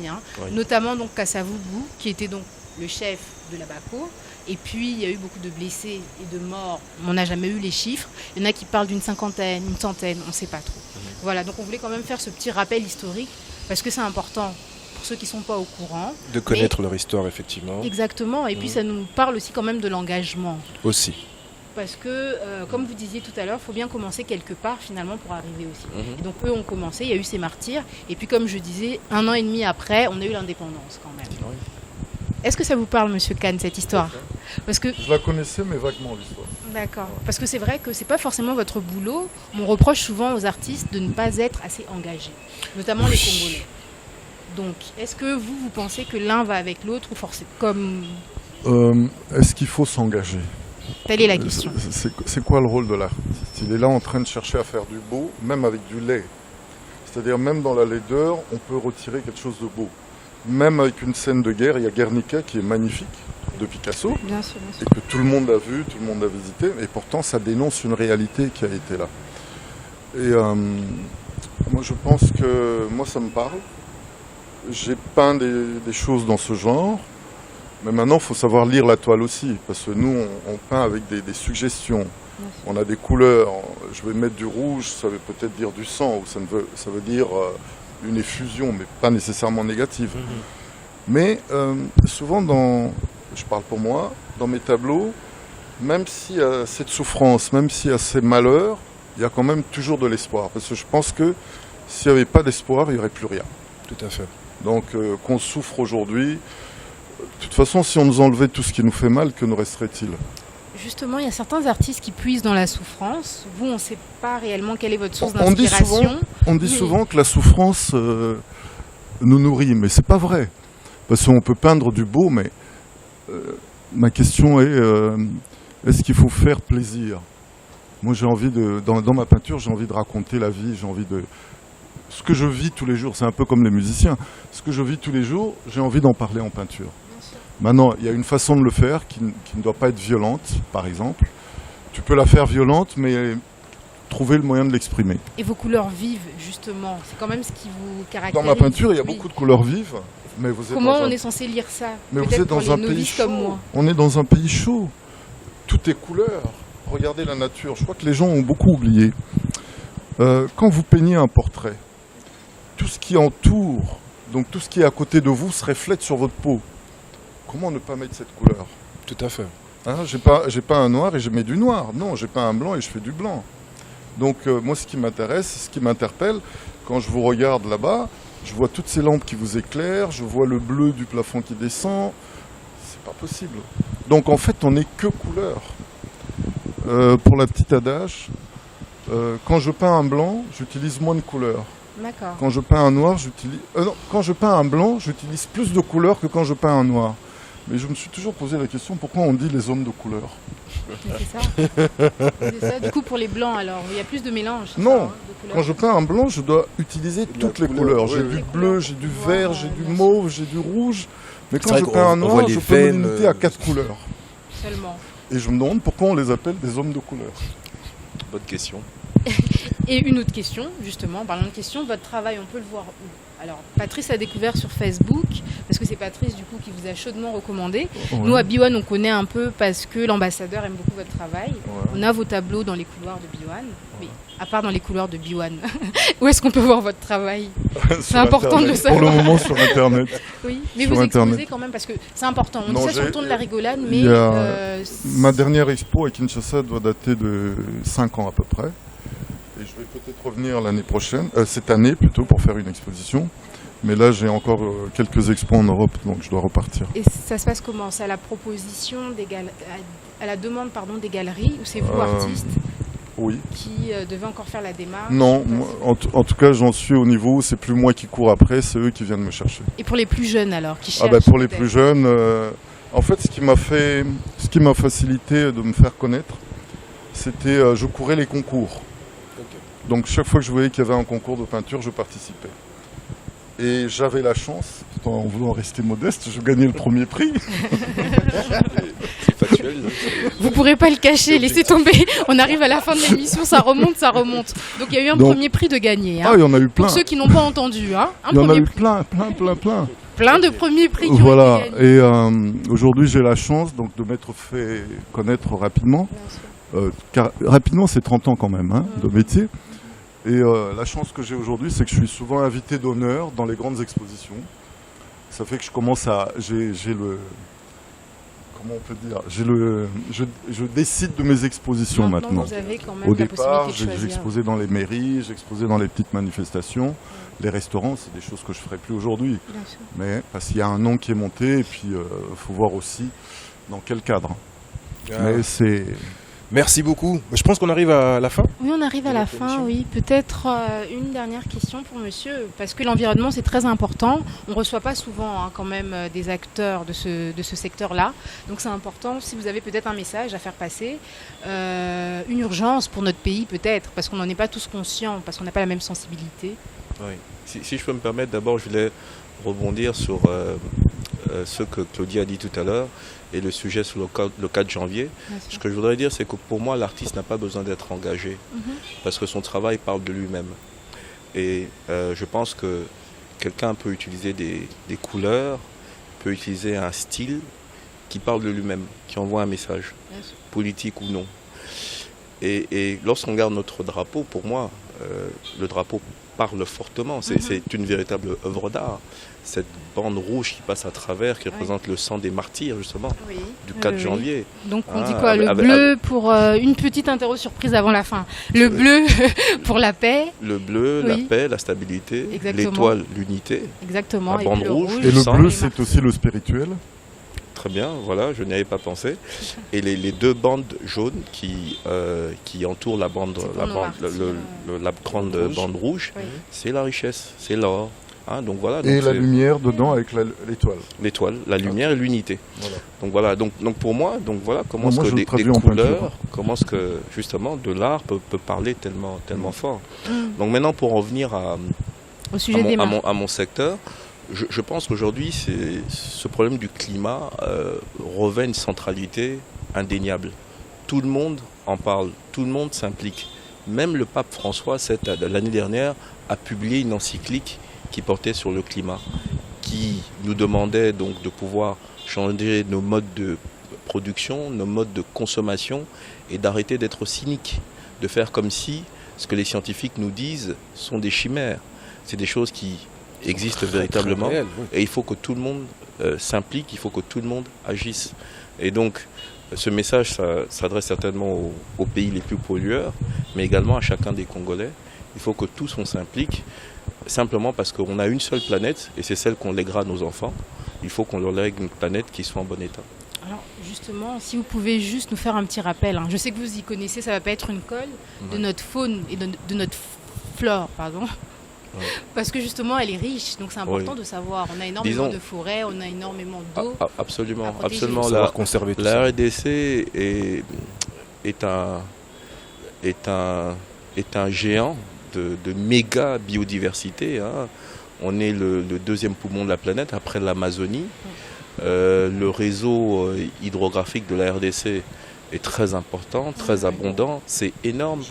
A: Notamment donc Kassavubu, qui était donc le chef de la BACO. Et puis, il y a eu beaucoup de blessés et de morts. On n'a jamais eu les chiffres. Il y en a qui parlent d'une cinquantaine, une centaine, on ne sait pas trop. Voilà, donc on voulait quand même faire ce petit rappel historique, parce que c'est important pour ceux qui ne sont pas au courant.
B: De connaître leur histoire, effectivement.
A: Exactement, et puis ça nous parle aussi quand même de l'engagement.
B: Aussi.
A: Parce que, comme vous disiez tout à l'heure, il faut bien commencer quelque part, finalement, pour arriver aussi. Et donc, eux ont commencé, il y a eu ces martyrs. Et puis, comme je disais, 1 an et demi après, on a eu l'indépendance, quand même.
B: Oui.
A: Est-ce que ça vous parle, Monsieur Kahn, cette histoire ? Parce que...
C: Je la connaissais, mais vaguement, l'histoire.
A: D'accord. Parce que c'est vrai que c'est pas forcément votre boulot. On reproche souvent aux artistes de ne pas être assez engagés, notamment les Congolais. Donc, est-ce que vous pensez que l'un va avec l'autre ou forcément comme...
C: Est-ce qu'il faut s'engager ?
A: Telle est la question.
C: C'est quoi le rôle de l'artiste ? Il est là en train de chercher à faire du beau, même avec du laid. C'est-à-dire, même dans la laideur, on peut retirer quelque chose de beau. Même avec une scène de guerre, il y a Guernica qui est magnifique, de Picasso,
A: bien sûr.
C: Et que tout le monde a vu, tout le monde a visité, et pourtant ça dénonce une réalité qui a été là. Et moi je pense que, moi ça me parle, j'ai peint des choses dans ce genre, mais maintenant il faut savoir lire la toile aussi, parce que nous on peint avec des suggestions, on a des couleurs, je vais mettre du rouge, ça veut peut-être dire du sang, ou ça veut dire... une effusion, mais pas nécessairement négative. Mais souvent, je parle pour moi, dans mes tableaux, même s'il y a cette souffrance, même s'il y a ces malheurs, il y a quand même toujours de l'espoir. Parce que je pense que s'il n'y avait pas d'espoir, il n'y aurait plus rien.
B: Tout à fait.
C: Donc qu'on souffre aujourd'hui, de toute façon, si on nous enlevait tout ce qui nous fait mal, que nous resterait-il ?
A: Justement, il y a certains artistes qui puisent dans la souffrance. Vous, on ne sait pas réellement quelle est votre source d'inspiration.
C: On dit souvent que la souffrance nous nourrit, mais c'est pas vrai. Parce qu'on peut peindre du beau, mais ma question est, est-ce qu'il faut faire plaisir ? Moi, j'ai envie dans ma peinture, j'ai envie de raconter la vie, j'ai envie de... Ce que je vis tous les jours, c'est un peu comme les musiciens. Ce que je vis tous les jours, j'ai envie d'en parler en peinture. Maintenant, il y a une façon de le faire qui ne doit pas être violente, par exemple. Tu peux la faire violente, mais trouver le moyen de l'exprimer.
A: Et vos couleurs vives, justement, c'est quand même ce qui vous caractérise.
C: Dans ma peinture, il y a beaucoup de couleurs vives. Mais vous êtes
A: Comment on est censé lire ça ?
C: Mais vous êtes dans un pays chaud.
A: Comme moi.
C: On est dans un pays chaud. Tout est couleur. Regardez la nature. Je crois que les gens ont beaucoup oublié. Quand vous peignez un portrait, tout ce qui entoure, donc tout ce qui est à côté de vous, se reflète sur votre peau. Comment ne pas mettre cette couleur ?
B: Tout à fait.
C: J'ai pas un noir et je mets du noir. Non, j'ai pas un blanc et je fais du blanc. Donc moi, ce qui m'intéresse, ce qui m'interpelle, quand je vous regarde là-bas, Je vois toutes ces lampes qui vous éclairent, je vois le bleu du plafond qui descend. C'est pas possible. Donc en fait, on n'est que couleur. Pour la petite adage, quand je peins un blanc, j'utilise moins de couleurs.
A: D'accord.
C: Quand je peins un noir, quand je peins un blanc, j'utilise plus de couleurs que quand je peins un noir. Mais je me suis toujours posé la question, pourquoi on dit les hommes de couleur?
A: C'est ça. C'est ça. Du coup, pour les blancs, alors, il y a plus de mélange. c'est
C: Non.
A: ça, hein, de couleurs.
C: Quand je peins un blanc, je dois utiliser toutes les couleurs. J'ai du bleu, j'ai du vert, j'ai du mauve, j'ai du rouge. Mais quand
B: vrai
C: je
B: qu'on-
C: peins un
B: on voit
C: noir,
B: les
C: je peux me
B: veines,
C: limiter à 4 couleurs.
A: Seulement.
C: Et je me demande pourquoi on les appelle des hommes de couleur.
D: Bonne question.
A: Et une autre question, justement, en parlant de questions, votre travail, on peut le voir où? Alors, Patrice a découvert sur Facebook, parce que c'est Patrice, du coup, qui vous a chaudement recommandé. Nous, à Biwan, on connaît un peu parce que l'ambassadeur aime beaucoup votre travail.
C: Ouais.
A: On a vos tableaux dans les couloirs de Biwan. Mais à part dans les couloirs de Biwan, où est-ce qu'on peut voir votre travail?
C: C'est
A: important de le
C: Pour le
A: savoir.
C: moment, sur Internet.
A: Oui, mais
C: Sur
A: vous exposez
C: Internet.
A: quand même, parce que c'est important. On
C: Non,
A: dit ça sur le
C: j'ai-
A: ton de la rigolade,
C: il
A: mais...
C: y a- Ma dernière expo à Kinshasa doit dater de 5 ans à peu près. Et je vais peut-être revenir l'année prochaine, cette année plutôt, pour faire une exposition. Mais là, j'ai encore quelques expos en Europe, donc je dois repartir.
A: Et ça se passe comment? C'est à la proposition des à la demande des galeries, ou c'est vous, artiste,
C: Oui.
A: qui devez encore faire la démarche?
C: Non,
A: Je sais pas
C: moi,
A: si-
C: en tout cas, j'en suis au niveau où c'est plus moi qui cours après, c'est eux qui viennent me chercher.
A: Et pour les plus jeunes alors, qui
C: Ah
A: cherchent
C: bah pour les
A: peut-être.
C: plus jeunes, en fait, ce qui m'a facilité de me faire connaître, c'était je courais les concours. Donc chaque fois que je voyais qu'il y avait un concours de peinture, je participais. Et j'avais la chance, tout en voulant rester modeste, je gagnais le premier prix.
D: C'est factuel.
A: Vous pourrez pas le cacher, laissez tomber. On arrive à la fin de l'émission, ça remonte, ça remonte. Donc il y a eu un
C: Donc-
A: premier prix de gagné. Hein.
C: Ah, il y en a eu plein.
A: Pour ceux qui n'ont pas entendu, hein. Un
C: Il y en a
A: premier
C: eu
A: prix.
C: plein.
A: Plein de premiers prix qui
C: Voilà.
A: ont été gagnés.
C: Et aujourd'hui, j'ai la chance donc de m'être fait connaître rapidement. Car rapidement, c'est 30 ans quand même hein, de métier. Et la chance que j'ai aujourd'hui, c'est que je suis souvent invité d'honneur dans les grandes expositions. Ça fait que je commence à... J'ai le... Comment on peut dire je décide de mes expositions maintenant.
A: Vous avez quand même
C: Au
A: la
C: départ,
A: possibilité de
C: j'ai
A: choisir.
C: exposé dans les mairies, j'ai exposé dans les petites manifestations. Les restaurants, c'est des choses que je ne ferai plus aujourd'hui.
A: Bien sûr.
C: Mais parce qu'il y a un nom qui est monté, et puis il faut voir aussi dans quel cadre. Mais c'est...
B: Merci beaucoup. Je pense qu'on arrive à la fin.
A: Oui, on arrive à
B: de
A: la
B: notre
A: fin,
B: émission.
A: oui. Peut-être une dernière question pour monsieur, parce que l'environnement, c'est très important. On ne reçoit pas souvent quand même des acteurs de ce secteur-là. Donc c'est important, si vous avez peut-être un message à faire passer, une urgence pour notre pays peut-être, parce qu'on n'en est pas tous conscients, parce qu'on n'a pas la même sensibilité.
D: Oui. Si je peux me permettre, d'abord, je voulais rebondir sur ce que Claudie a dit tout à l'heure et le sujet sur le 4 janvier.
A: Bien sûr.
D: Ce que je voudrais dire, c'est que pour moi, l'artiste n'a pas besoin d'être engagé parce que son travail parle de lui-même. Et je pense que quelqu'un peut utiliser des couleurs, peut utiliser un style qui parle de lui-même, qui envoie un message,
A: Bien sûr.
D: politique ou non. Et lorsqu'on regarde notre drapeau, pour moi, le drapeau parle fortement. C'est une véritable œuvre d'art. Cette bande rouge qui passe à travers, qui représente le sang des martyrs, justement,
A: Oui.
D: du 4
A: Oui.
D: janvier.
A: Donc on
D: Ah,
A: dit quoi? Le
D: avec-
A: bleu pour une petite interro surprise avant la fin. Le bleu pour la paix,
D: Le bleu,
A: Oui.
D: la paix, la stabilité,
A: Exactement.
D: l'étoile, l'unité.
A: exactement.
D: La
A: et
D: bande
A: puis le
D: rouge.
C: Et le
D: sang.
C: bleu, c'est aussi le spirituel.
D: Très bien, voilà, je n'y avais pas pensé. Et les deux bandes jaunes qui entourent la bande,
A: C'est pour
D: la,
A: nos
D: bande,
A: martyrs,
D: la grande
B: rouge.
D: bande rouge,
A: Oui.
D: c'est la richesse, c'est l'or. Hein, donc voilà,
C: Et
D: donc
C: la
D: c'est
C: lumière dedans avec l'étoile.
D: l'étoile, la lumière et l'unité.
C: Voilà.
D: Donc voilà, donc pour moi, comment
C: Non,
D: est-ce
C: moi,
D: que
C: je le
D: des
C: traduis en peinture.
D: couleurs, comment est-ce que justement de l'art peut parler tellement fort. Donc maintenant pour en venir
A: Au sujet des marques.
D: à mon secteur, je pense qu'aujourd'hui, ce problème du climat revêt une centralité indéniable. Tout le monde en parle, tout le monde s'implique. Même le pape François, l'année dernière, a publié une encyclique qui portait sur le climat, qui nous demandait donc de pouvoir changer nos modes de production, nos modes de consommation et d'arrêter d'être cyniques, de faire comme si ce que les scientifiques nous disent sont des chimères. C'est des choses qui existent véritablement
B: Très réel, oui.
D: et il faut que tout le monde s'implique, il faut que tout le monde agisse. Et donc ce message s'adresse certainement aux pays les plus pollueurs, mais également à chacun des Congolais. Il faut que tous on s'implique. simplement parce qu'on a une seule planète et c'est celle qu'on lèguera à nos enfants. Il faut qu'on leur lègue une planète qui soit en bon état.
A: Alors justement, si vous pouvez juste nous faire un petit rappel, hein. Je sais que vous y connaissez, ça va pas être une colle, de notre faune et de notre flore, pardon.
D: Ouais.
A: Parce que justement, elle est riche, donc c'est important de savoir. On a énormément de forêts, on a énormément d'eau.
D: Absolument,
A: à
D: absolument.
B: Conserver tout
D: La
B: ça.
D: RDC est un géant de méga biodiversité. Hein. On est le deuxième poumon de la planète après l'Amazonie. Le réseau hydrographique de la RDC est très important, très abondant, c'est énorme.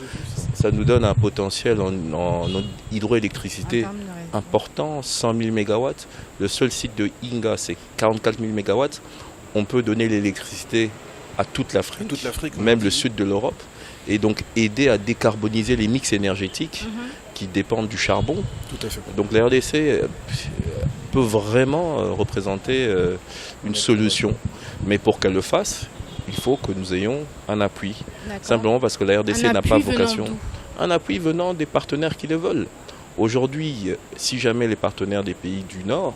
D: Ça nous donne un potentiel en hydroélectricité important, 100 000 MW. Le seul site de Inga, c'est 44 000 MW. On peut donner l'électricité à toute l'Afrique, même le sud de l'Europe, et donc aider à décarboniser les mix énergétiques qui dépendent du charbon.
B: Tout à fait.
D: Donc la RDC peut vraiment représenter une solution. Mais pour qu'elle le fasse, il faut que nous ayons un appui. Simplement parce que la RDC n'a pas vocation. Un appui venant des partenaires qui le veulent. Aujourd'hui, si jamais les partenaires des pays du Nord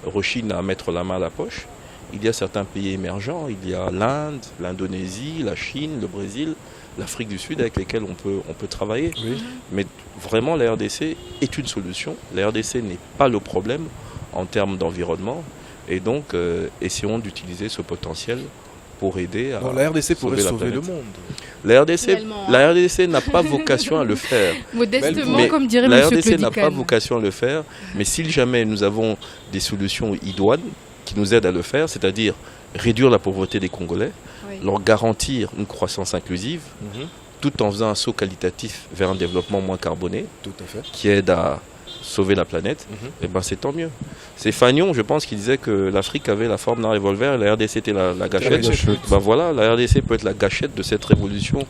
D: rechignent à mettre la main à la poche, il y a certains pays émergents, il y a l'Inde, l'Indonésie, la Chine, le Brésil, l'Afrique du Sud avec lesquels on peut travailler.
B: Oui.
D: Mais vraiment, la RDC est une solution. La RDC n'est pas le problème en termes d'environnement. Et donc, essayons d'utiliser ce potentiel pour aider à
B: la RDC pourrait
D: sauver
B: le monde.
D: La RDC n'a pas vocation à le faire.
A: Modestement, comme dirait
D: la
A: M.
D: RDC n'a
A: Claudican.
D: pas vocation à le faire. Mais si jamais nous avons des solutions idoines qui nous aident à le faire, c'est-à-dire réduire la pauvreté des Congolais, leur garantir une croissance inclusive, tout en faisant un saut qualitatif vers un développement moins carboné,
B: Tout à fait.
D: qui aide à sauver la planète, et ben c'est tant mieux. C'est Fagnon, je pense, qui disait que l'Afrique avait la forme d'un revolver et la RDC était la gâchette. Ben voilà, la RDC peut être la gâchette de cette révolution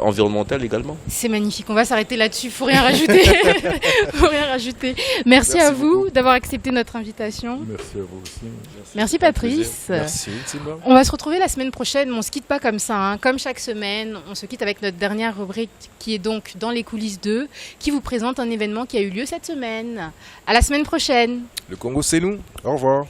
D: environnementale également.
A: C'est magnifique, on va s'arrêter là-dessus, faut rien rajouter. Faut rien rajouter. Merci à vous d'avoir accepté notre invitation.
C: Merci à vous aussi.
A: Merci Patrice.
B: Merci Timba.
A: On va se retrouver la semaine prochaine, mais on se quitte pas comme ça, hein. Comme chaque semaine, on se quitte avec notre dernière rubrique qui est donc Dans les coulisses 2, qui vous présente un événement qui a eu lieu cette semaine. À la semaine prochaine.
B: Le Congo, c'est nous. Au revoir.